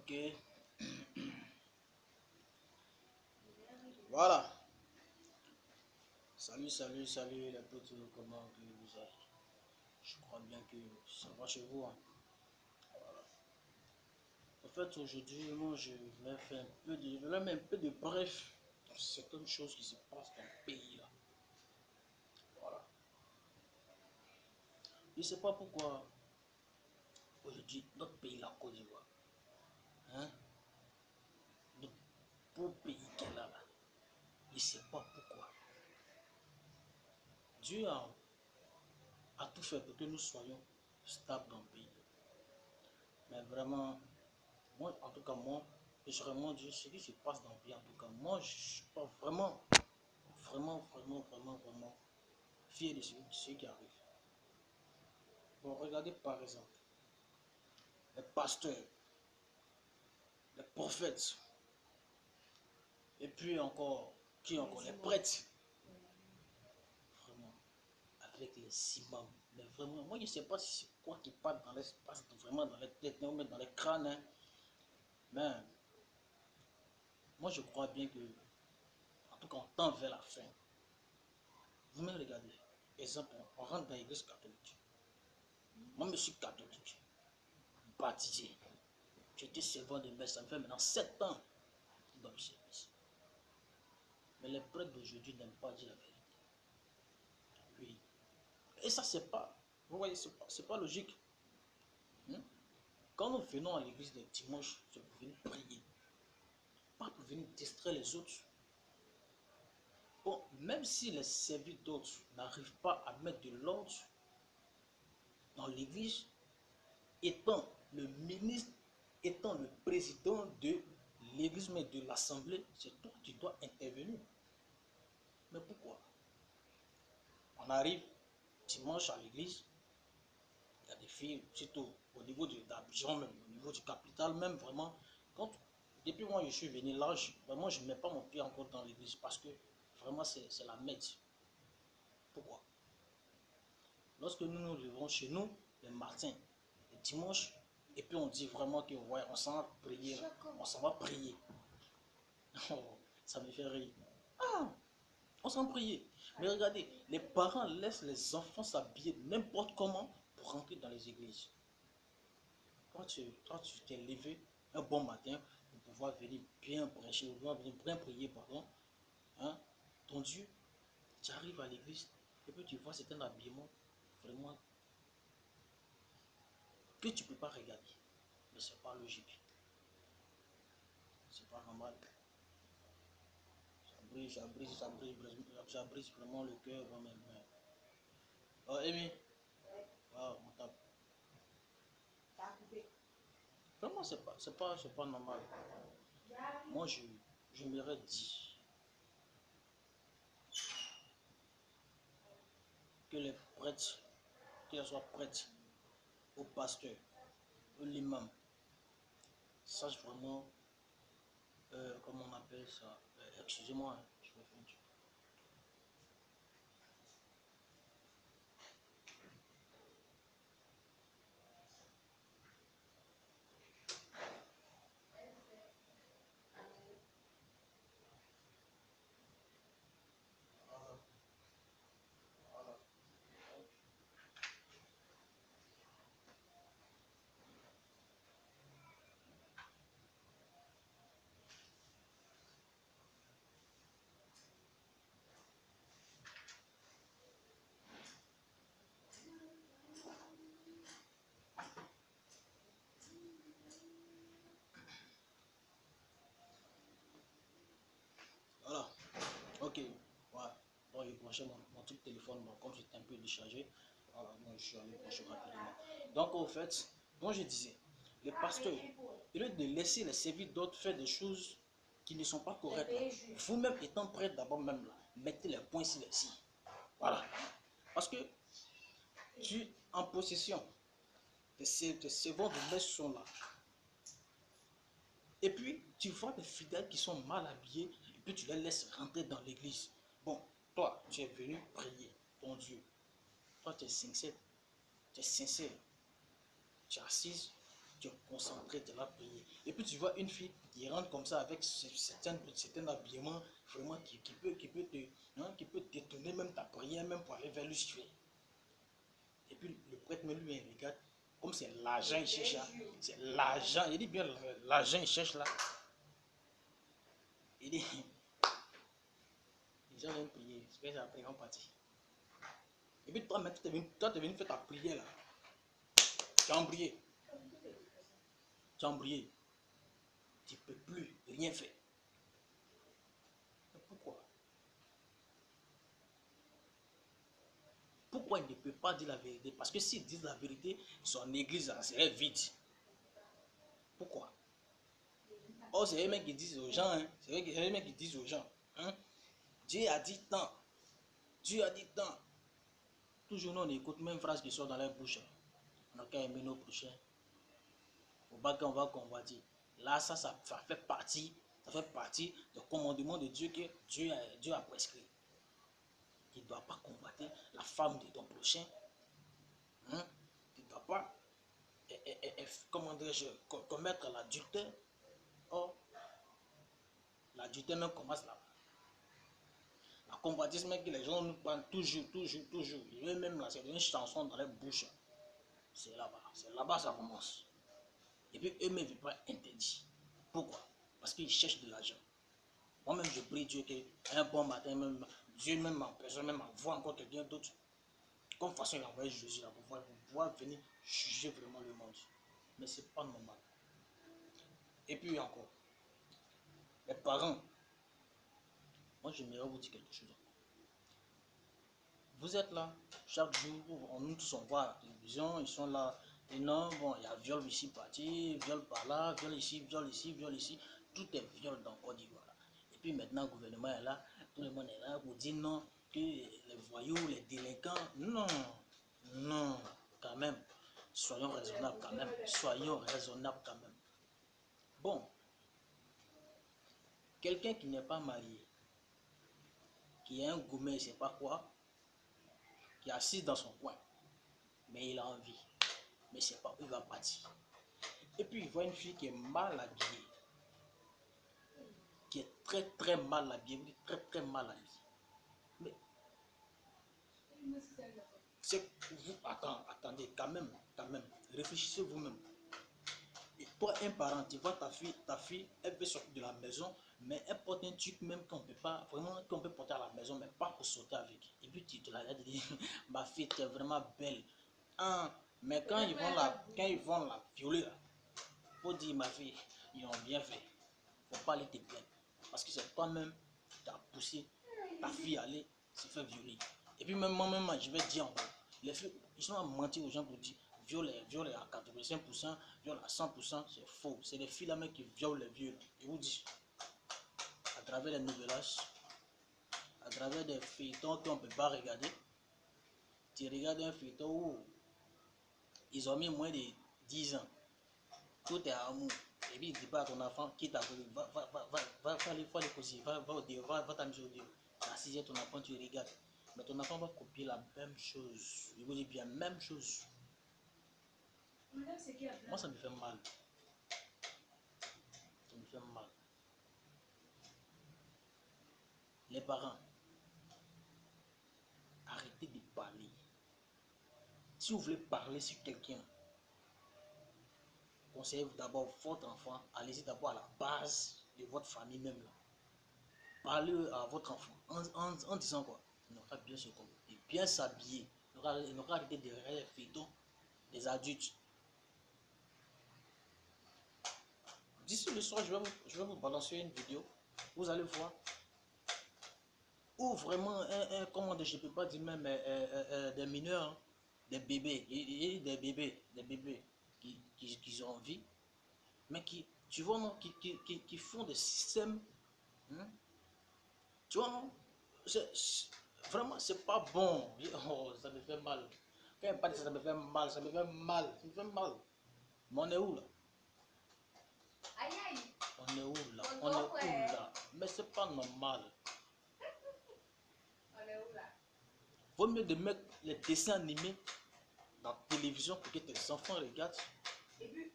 Ok. Voilà. Salut, salut, salut les potes, comment que vous allez? Je crois bien que ça va chez vous, hein. Voilà. En fait, aujourd'hui, moi, je vais faire un peu de bref sur certaines choses qui se passent dans le pays, là. Voilà. Je ne sais pas pourquoi, aujourd'hui, notre pays, la Côte d'Ivoire, hein, notre beau pays qu'elle a là, je ne sais pas pourquoi. Dieu a tout fait pour que nous soyons stables dans le pays. Mais vraiment, moi, en tout cas, moi, je serais moins Dieu, ce qui se passe dans le pays, en tout cas, moi, je ne suis pas vraiment fier de ce qui arrive. Bon, regardez par exemple, les pasteurs, les prophètes, et puis encore, qui encore, les prêtres, vraiment, avec les imams. Mais vraiment, moi, je ne sais pas si c'est quoi qui passe dans l'espace, vraiment dans les têtes, ou même dans les crânes, hein. Mais moi, je crois bien que, en tout cas, on tend vers la fin. Vous me regardez, exemple, on rentre dans l'église catholique. Moi, je suis catholique, baptisé. J'étais servant de messe, ça me fait maintenant 7 ans dans le service. Mais les prêtres d'aujourd'hui n'aiment pas dire la vérité. Oui. Et ça, c'est pas, vous voyez, c'est pas logique. Hein? Quand nous venons à l'église le dimanche, c'est pour venir prier, pas pour venir distraire les autres. Bon, même si les serviteurs d'autres n'arrivent pas à mettre de l'ordre dans l'église, étant le ministre, étant le président de l'église, mais de l'assemblée, c'est toi qui dois intervenir. Mais pourquoi? On arrive dimanche à l'église, il y a des filles, surtout au niveau d'Abidjan, même au niveau du capital, même vraiment, depuis moi je suis venu là, vraiment je ne mets pas mon pied encore dans l'église parce que vraiment c'est la messe. Pourquoi? Lorsque nous nous levons chez nous, le matin, le dimanche, et puis on dit vraiment que ouais, on s'en va prier, on s'en va prier. Oh, ça me fait rire. Ah, on s'en prier. Mais regardez, les parents laissent les enfants s'habiller n'importe comment pour rentrer dans les églises. Toi, tu t'es levé un bon matin pour pouvoir venir bien prêcher, pour venir bien prier, pardon. Hein? Ton Dieu, tu arrives à l'église et puis tu vois c'est un habillement vraiment que tu ne peux pas regarder. Mais c'est pas logique. C'est pas normal. Ça brise vraiment le cœur moi-même. Oh, Amy. Oh, mon tape. Vraiment, c'est pas normal. Moi, je m'aurais dit que les prêtres, qu'ils soient prêtres, au pasteur, au l'imam, sachent vraiment, comment on appelle ça, excusez-moi, hein, je vais faire du. Voilà, ok, voilà. Bon, j'ai branché mon truc téléphone, bon, comme j'étais un peu déchargé, voilà, donc je suis allé brancher rapidement. Donc, au fait, comme je disais, les pasteurs, au lieu de laisser les serviteurs d'autres faire des choses qui ne sont pas correctes, vous-même étant prêt d'abord même là, mettez les points sur les i. Voilà. Parce que tu es en possession de tes servants de messe sont là. Et puis, tu vois des fidèles qui sont mal habillés, et puis tu les laisses rentrer dans l'église. Bon, toi, tu es venu prier ton Dieu. Toi, tu es sincère. Tu es sincère. Tu es assise. Tu es concentré, tu vas prier. Et puis tu vois une fille qui rentre comme ça avec certains habillements vraiment qui peut détourner même ta prière, même pour aller vers le sujet. Et puis le prêtre me lui regarde, comme c'est l'argent il cherche là. C'est l'argent, il dit bien l'argent il cherche là. Il dit, les gens viennent prier, c'est que après ils vont partir. Et puis toi, tu es venu faire ta prière là. Tu as embrayé. Tu as embrayé. Tu ne peux plus rien faire. Mais pourquoi? Pourquoi il ne peut pas dire la vérité? Parce que s'il dit la vérité, son église serait vide. Pourquoi? Oh, c'est les mecs qui disent aux gens, hein? C'est les mecs qui disent aux gens, hein? Dieu a dit tant. Dieu a dit tant. Toujours nous on écoute même phrase qui sort dans leur bouche. On n'a qu'à aimer nos prochains. Au bas qu'on va convoiter. Là, ça fait partie du commandement de Dieu que Dieu a prescrit. Tu ne dois pas convoiter la femme de ton prochain. Hein? Tu ne dois pas comment dirais-je, commettre l'adultère. Or, l'adultère même commence là. La convoitise même que les gens nous parlent toujours. Ils veulent même lancer une chanson dans leur bouche. C'est là-bas ça commence. Et puis eux-mêmes ne veulent pas interdit. Pourquoi? Parce qu'ils cherchent de l'argent. Moi-même, je prie Dieu qu'un bon matin, même, Dieu même en personne, même envoie encore quelqu'un d'autre. Comme façon il a envoyé Jésus là pour pouvoir venir juger vraiment le monde. Mais ce n'est pas normal. Et puis encore, les parents, moi j'aimerais vous dire quelque chose. Vous êtes là, chaque jour, nous tous on voit à la télévision, ils sont là. Et non, bon, il y a viol ici, parti, viol par là, viol ici, viol ici, viol ici. Tout est viol dans Côte d'Ivoire. Et puis maintenant, le gouvernement est là, tout le monde est là pour dire non, que les voyous, les délinquants, non, non, quand même. Soyons raisonnables quand même. Soyons raisonnables quand même. Bon, quelqu'un qui n'est pas marié, qui est un gourmet, je ne sais pas quoi, qui est assis dans son coin, mais il a envie, mais c'est pas où il va partir. Et puis il voit une fille qui est mal habillée, qui est très mal habillée, très mal habillée. Mais c'est vous, attendez, quand même, réfléchissez vous-même. Et toi, un parent, tu vois ta fille, elle veut sortir de la maison, mais elle porte un truc même qu'on peut pas, vraiment, qu'on peut porter à la maison, mais pas pour sortir avec. Et puis tu te la regardes et dis, ma fille, tu es vraiment belle. Hein? Mais quand ils vont la violer, là, faut dire, ma fille, ils ont bien fait. Faut pas aller te plaindre. Parce que c'est toi-même qui as poussé ta fille à aller se faire violer. Et puis même moi-même, je vais dire encore, les filles, ils sont à mentir aux gens pour dire, viol à 85%, viol à 100%, c'est faux. C'est les filles là-même qui violent les vieux. Je vous dis, à travers les nouvelages, à travers des feuilletons qu'on ne peut pas regarder, tu regardes un feuilleton où ils ont mis moins de 10 ans. Tout est amour. Et puis il dit pas à ton enfant, quitte à va aller causer, va t'amuser au Dieu. Assisez ton enfant, tu regardes. Mais ton enfant va copier la même chose. Je vous dis bien, même chose. Moi, ça me fait mal. Ça me fait mal. Les parents, arrêtez de parler. Si vous voulez parler sur quelqu'un, conseillez-vous d'abord votre enfant. Allez-y d'abord à la base de votre famille même. Là. Parlez à votre enfant en disant quoi? Il aura bien se comporter, bien s'habiller. Il aura arrêté de regarder les photos des adultes. D'ici le soir, je vais vous balancer une vidéo. Vous allez voir. Ou vraiment, comment je ne peux pas dire même des mineurs, hein, des bébés, des bébés qui ont envie, mais qui, tu vois, non, qui font des systèmes. Hein, tu vois, non, vraiment, c'est pas bon. Oh, ça me fait mal. Quand il parle de ça, ça me fait mal, ça me fait mal, ça me fait mal. Mais on est où là? On est où là? On est où là? Mais c'est pas normal. Vaut mieux de mettre les dessins animés dans la télévision pour que tes enfants regardent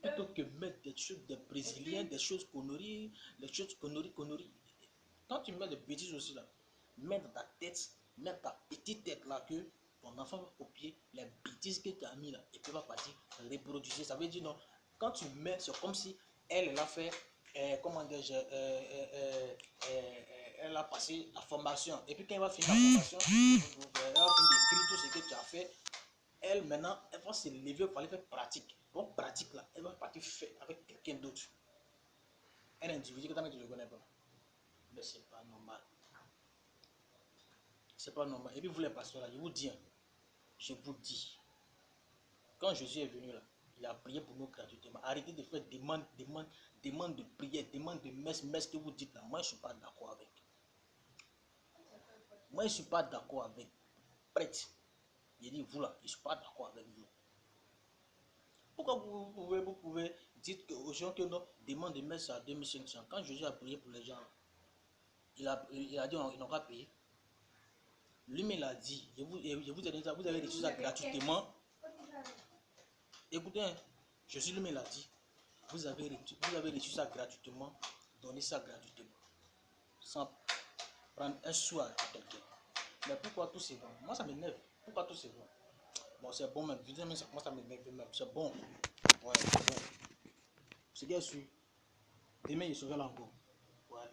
Plutôt que mettre des choses des Brésiliens, des choses conneries, des choses conneries. Quand tu mets des bêtises aussi là, mets dans ta tête, mets ta petite tête là que ton enfant va copier les bêtises que tu as mis là et puis va partir reproduire. Ça veut dire non, quand tu mets, c'est comme si elle a fait, comment dire, elle a passé la formation. Et puis quand elle va finir la formation, elle va finir d'écrire tout ce que tu as fait. Elle maintenant, elle va se lever pour aller faire pratique. Donc pratique là, elle va partir faire avec quelqu'un d'autre. Un individu que tu ne connais pas. Mais c'est pas normal. C'est pas normal. Et puis vous les pasteurs là, je vous dis, quand Jésus est venu là, il a prié pour nous gratuitement. Arrêtez de faire demande de prière, demande de messe que vous dites là. Moi, je ne suis pas d'accord avec. Moi, je ne suis pas d'accord avec. Prêtre. Il dit, vous là, je ne suis pas d'accord avec vous. Pourquoi vous pouvez dire aux gens que non, demande de messe à 2500. Quand Jésus a prié pour les gens, il a dit, ils n'ont pas payé. Lui-même l'a dit, je vous ai dit ça, vous avez reçu ça gratuitement. Écoutez, Jésus lui-même l'a dit, vous avez reçu ça gratuitement, donnez ça gratuitement, sans prendre un sou à quelqu'un. Mais pourquoi tout c'est bon? Moi ça m'énerve. Pourquoi tout c'est bon? Bon, c'est bon même, évidemment, moi ça m'énerve même, c'est bon. Ouais, c'est bon. C'est bien sûr. Demain, il sera là encore. Ouais.